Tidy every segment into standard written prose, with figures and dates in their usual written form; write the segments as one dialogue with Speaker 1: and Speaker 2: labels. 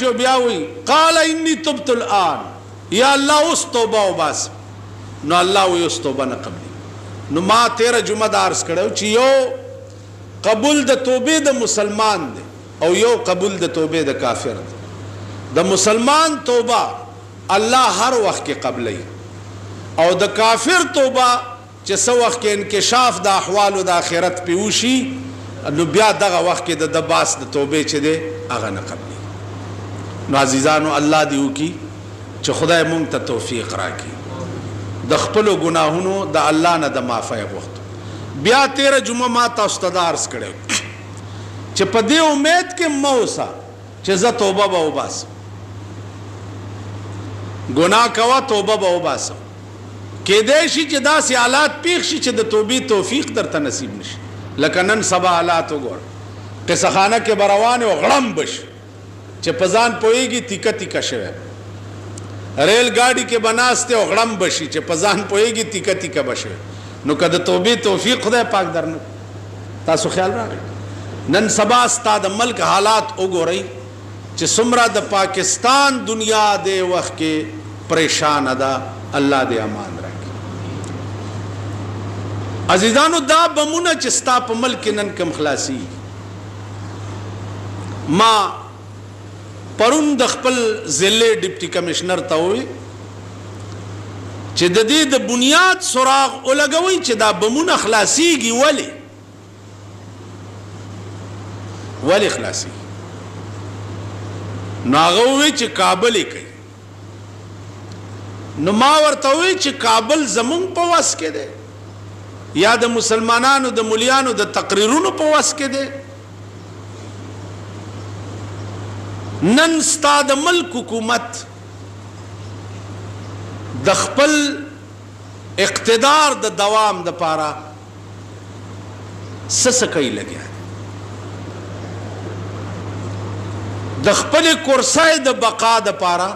Speaker 1: बियावी काला इन्नी तुब्तुल आन या अल्लाह उस तौबा उबास नो अल्लाह उस तौबा न कबली नो मा तेरा जुम्मेदार करो चियो कबूल द तौबे द मुसलमान दे और यो कबूल द तौबे द काफिर दे द मुसलमान तौबा अल्लाह हर वक्त के कबल और द काफिर तौबा जिस वक्त के इंकशाफ द अहवाल द आखिरत पेऊशी नो ब्या दगा वक्त के द दबास द तौबे चे दे आगा न कबली नो अजीज़ानो अल्लाह दियो की च खुदा मुंग त तौफीक राकी द खपलो गुनाहुनो द अल्लाह न द माफ़ा वक्त ब्या तेरा जुम्मा माता उस्तदार्स करे च पदे उम्मीद के मौसा च ज तौबा ब उबास गुनाह कवा तौबा ब उबास के देशी च दा से हालात पेखशी च द तौबी तौफीक दर त नसीब नशी लकनन सबा हालात गोर किसा खाना के बरवान व गड़म बश चे पजान पोएगी तिका तिका शवे रेलगाड़ी के बनास्ते गड़म बशी चे पजान पोएगी तिका तिका बशे नो कद तौबे तौफीक खुदा पाक दरन तासु ख्याल रागे नन सबा स्ताद मल्क हालात ओगो रही चे सुमरा द पाकिस्तान दुनिया दे वक्त के परेशान अदा अल्लाह दे अमान रखे अजीजानो दा बमुना चिस्ता प मल्क नन कम खलासी माँ परुन द खपल जिले डिप्टी कमिश्नर ता हुई चे द बुनियाद सुराग उलगवई चे दा बमुना खलासीगी वली खलासी नागवे चे काबल कई नुमावर तवे चे काबल जमुंग पवास के दे या द मुसलमानानु द मुलियानु द तकरीरुनु पवास के दे नन स्ताद मल्क हुकूमत दखपल इख्तिदार द दवाम द पारा ससकई लगे दखपल कुर्साए द बका द पारा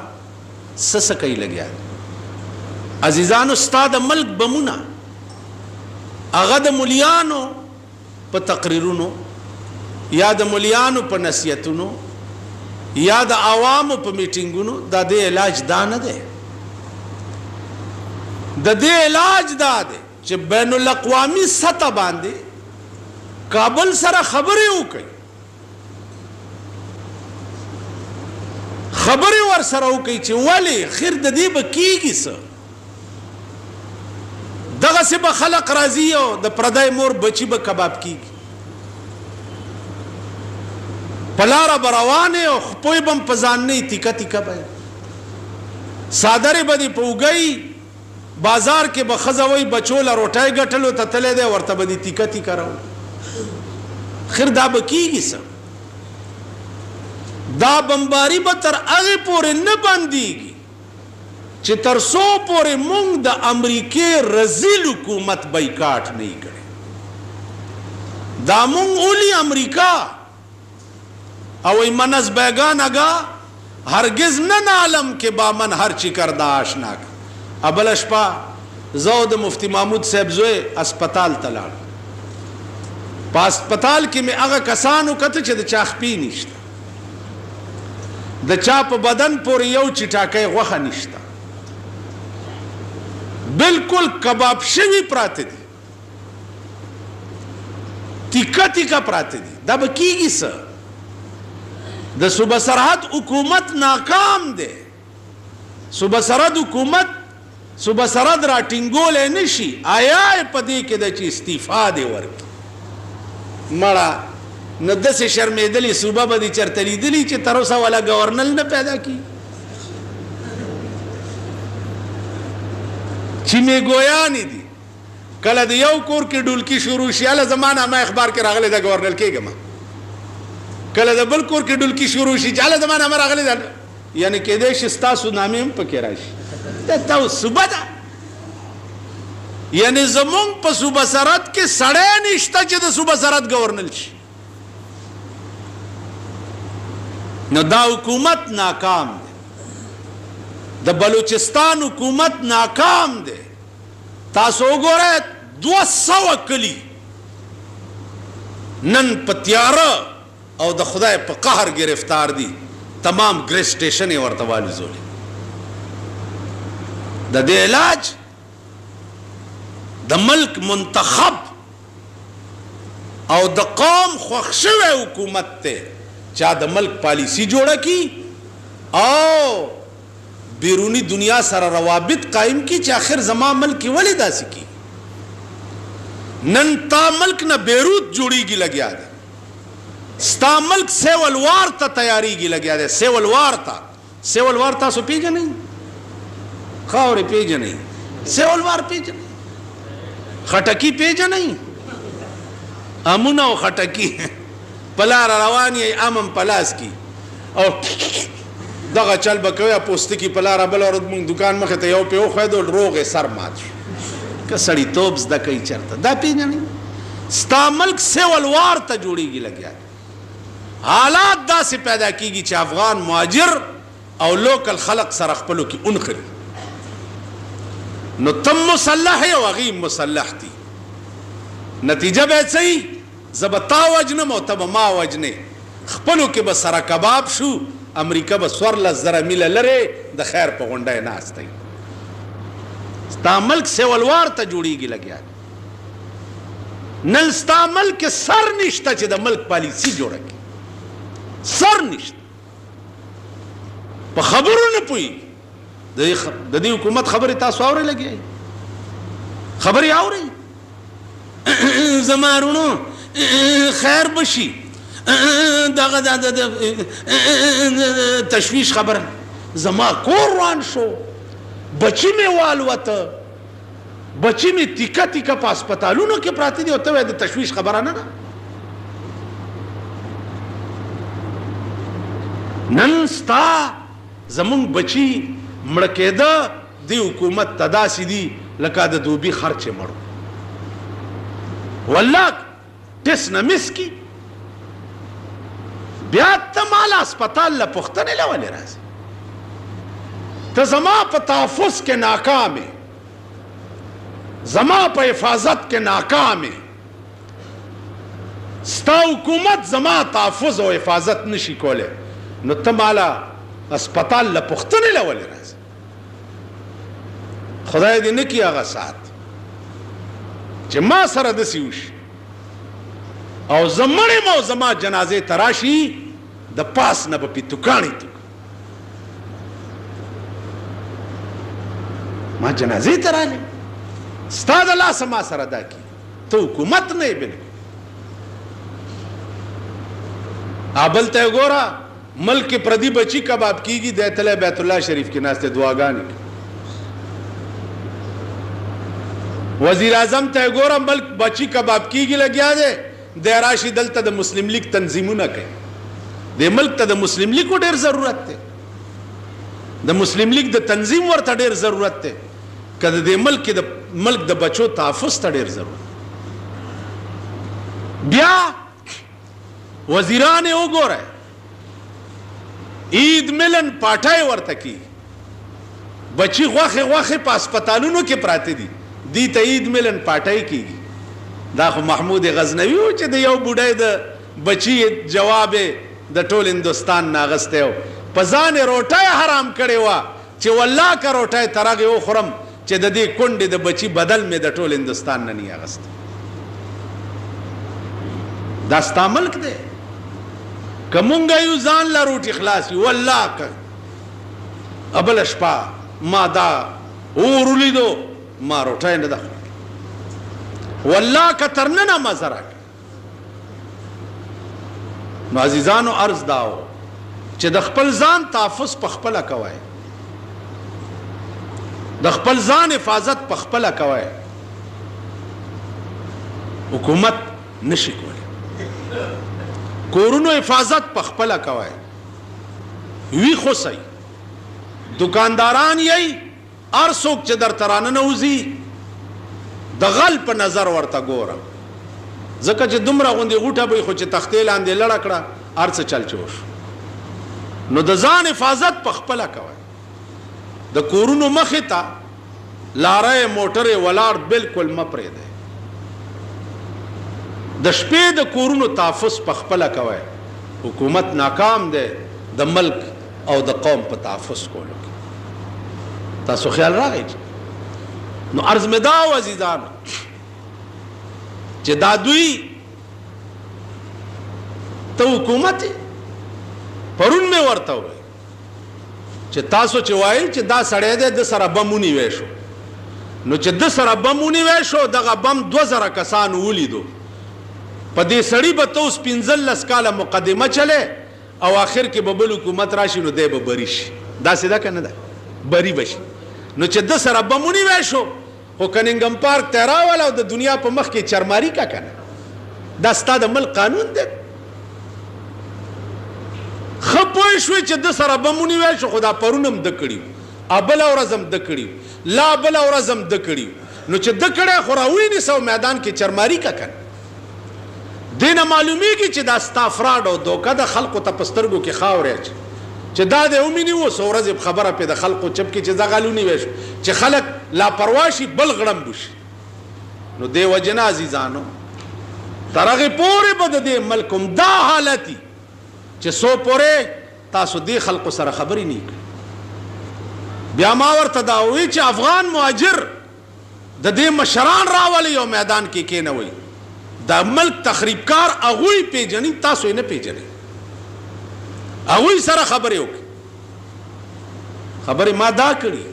Speaker 1: ससकई लगे अजीजान उस्ताद मल्क बमुना अगद मुलियानो प तकरीरुनो या द मुलियानो प नसीहतुनो या द आवाम प मीटिंगुनो दा दे इलाज दा न दे द दे इलाज दा दे चे बैनुल अक़वामी सतह बांधे काबल सरा खबरें हो कई खबरें वर सरा हो कई चे वाले खिर द दे बकीगी स दगा से बखलक राजी हो द प्रदाय मोर बची ब कबाब की पलारा बरवाने और पोई बम पजान नहीं तिका तिका भाई सादरे बदी पौगई बाजार के बखजवई बचोला रोटाई गठलो ततले दे और तबदी तिका तिका रहो खिर दाब की सब दा बम्बारी बतर आगे पोरे न बांधीगी चितर सो पोरे मुंग द अमरीके रजील हुकूमत बाइकाट नहीं करे दामुंग ओली अमरीका अवई मनस बैगान अगा हरगिज न आलम के बामन हर चिकरदा आशनाक अबलशपा जौद मुफ्ती महमूद साहब जोए अस्पताल तलाल पा अस्पताल के में अगा कसानो कत च द चाखपी निश्ता द चाप बदन पोर यौ चिटाके वहा निश्ता बिल्कुल कबाब शवी प्राते दी तिका तिका प्राते दी दब कीगी स द सुबह सरहद हुकूमत नाकाम दे सुबह सरहद हुकूमत सुबह सरहद राटिंगोल निशी आया पदे के दची इस्तीफा दे वर्क मड़ा नद से शर्मेदली सुबह बदी चरतली दिली चे तरोसा वाला गवर्नर ने पैदा की चिमे गोया नहीं दी कल दियो कोर की डुलकी शुरू शियाला जमाना में अखबार के रागले दा गवर्नर के गमा कल दबल कोर की डुलकी शुरू शी जाला जमाना हमारा अगले जान यानी के देश स्ता सुनामी में पकेराश तो सुबह दा यानी जमुंग प सुबह सरहद के सड़े निश्ता चे द सुबह सरहद गवर्नर छी न दा हुकूमत नाकाम दे द बलूचिस्तान हुकूमत नाकाम दे तासो गोरे 200 कली नन पत्यारा और द खुदा पे कहर गिरफ्तार दी تمام ګریس سټیشن یې ورته والوزولې. د دې علاج د ملک منتخب او د قوم خوښ شوی حکومت ته چا د ملک پالیسی جوړه کی او بیرونی دنیا سره روابط قائم کی چې آخر زما ملک ولې داسې کی. نن تا ملک نه بیروت جوړیږي لګیا دی، ستا ملک سیول وار ته تیاریږي لګیا دی. سیول وار تاسو پیژنئ؟ خاورې پیژنئ؟ سیول وار پیژنئ؟ خټکی پیژنئ؟ امونه او خټکی په لاره روان یې، ام په لاس کې او دغه چل به کوي، پوستکي په لاره بله ورځ مونږ دکان مخې ته یو پې وښویدو، روغ یې سر مات شو. که سړیتوب زده کوي چېرته دا پیژنئ؟ ستا ملک سیول وار ته جوړیږي لګیا. حالات داسې پیدا کیږي چې افغان مهاجر او لوکل خلق سره خپلو کې اونخري. نو تم مسلح او هغوی مسلح دي، نتیجه به څه وي؟ زه به تا وجنم او ته به ما وجنې، خپلو کې به سره کباب شو. امریکا به 14,000 میله لرې د خیر په غونډه ناستی. ستا ملک سیول وار ته جوړیږي لګیا. نن ستا ملک سر نشته چې د ملک پالیسی جوړه کړي، سر نشته، په خبرو نه پوهېږي. د دې حکومت خبرې تاسو اورئ لګیا؟ خبرې اورئ؟ زما رونو خیر بشي، دغه تشویش خبره، زما کور روان شو، بچی مې والوته، بچی مې تیکه تیکه په هسپتالونو کې پراته دي او ته وایې د تشویش خبره نه ده. نن ستا زمونږ بچي مړه کېده، دې حکومت ته داسې دي لکه د دوبي خر چې مړ والله ټس نه مس کی. بیا ته مال هسپتال له پوښتنې له ولې راځې؟ ته زما په تحفظ کې ناکامې، زما په حفاظت کې ناکامې، ستا حکومت زما تحفظ او حفاظت نشي کولی، نو ته مالا هسپتال له پوښتنې له ولې راځې؟ خدای دې نه کړي هغه ساعت چې ما سره داسې وشي او زه مړ یم او زما جنازې ته راشي، د پاس نه به پې توکاڼې توک ما جنازې ته راغلې، ستا د لاسه ما سره دا کړي، ته حکومت نه یې بلکل. بل ته یې ګوره ملک کې پردي بچي کباب کېږي، دی تلی بیت الله شریف کې ناست دی دعاګانې کوي. وزیر اعظم ته یې ګوره ملک بچي کباب کېږي لګیا دی، دی راشي دلته د مسلم لیگ تنظیمونه کوي. د ملک ته د مسلم لیگ ډېر ضرورت دی، د مسلم لیگ د تنظیم ورته ډېر ضرورت دی، که د دې ملک د بچو تحفظ ته ډېر ضرورت. بیا وزیران یې وګورئ، عید ملن پاټای ورته کی، بچی غوښې په هسپتالونو کې پراته دي، دی ته عید ملن پاټای کیږي. دا خو محمود غزنوي و چې د یو بوډۍ د بچی جواب د ټول هندوستان ناغستی و، په ځان یې روټۍ حرام کړې وه چې والله که روټۍ ترغې وخورم چې د دې کونډې د بچي بدل مې د ټول هندوستان نه نی اغستی. دا ستا ملک دی، که مونږ یو ځان له روټي خلاص یو، والله که بله شپه ما دا اور ولیدو ما روټۍ نه ده خوړلې، والله که تر ننه مزه راکړه. نو عزیزانو عرض دا و چې د خپل ځان تحفظ په خپله کوئ، د خپل ځان حفاظت په خپله کوئ، حکومت نشي کولی. کورونو حفاظت په خپله کوئ، ویښ اوسئ، دکانداران یئ، هر څوک چې درته راننوځي د غل په نظر ورته ګوره، ځکه چې دومره غوندې غوټه به خو چې تختې لاندې لړه کړه هر څه چل چوش. نو د ځان حفاظت په خپله کوئ، د کورونو مخې ته لاره موټرې ولاړ بالکل مه پرېږدئ، د شپې د کورونو تحفظ په خپله کوئ. حکومت ناکام دی، د ملک او د قوم په تحفظ کولو کې. تاسو خیال راغی نو عرض مې دا و عزیزانو چې دا دوی ته حکومت پرون مې ورته وویل چې تاسو چې وایي چې دا سړی دی د سره بم ونیوی شو نو چې د سره بم ونیوی شو دغه بم 2000 کسانو ولیدو په دې سړي به ته اوس 15 کاله مقدمه چلې او آخر کې به بل حکومت راشي نو دی به بری شي. داسې ده که نه ده؟ بری به شي. نو چې د سره بم ونیوی شو خو کنینګم پارک ته راول او د دنیا په مخ کې چرماري کا کنه دا ستا د ملک قانون دی. ښه پوه شوې چې د سره بم ونیوی شو خو دا پرون هم ده کړي بله ورځ هم ده کړي لا بله ورځ هم ده کړي نو چې ده کړی خو راوینیسه او میدان کې چرماري کا کنه. دې نه معلومیږي چې دا ستا فراډ او دوکه د خلقو ته په سترګو کې خاورې اچي چې دا دې ومیني اوس ورځې خبره پې د خلقو چپ کې چې دغه ونیوی شو چې خلک لاپروا شي بل غړمب شي. نو دې وجې نه عزیزانو تر هغې پورې به د دې ملک هم دا حالت وي چې څو پورې تاسو دې خلقو سره خبرې نه کړي. بیا ما ورته دا ووایي چې افغان مهاجر د دې مشران راولئ او میدان کې کېنوئ. دا ملک تخریبکار هغوی پیژني تاسو یې نه پیژنئ. هغوی سره خبرې وکړي. خبرې ما دا کړي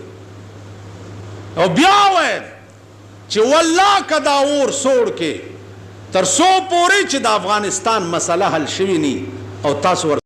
Speaker 1: او بیا ویل چې والله که دا اور سوړ کې تر څو پورې چې د افغانستان مسله حل شوي نی او تاسو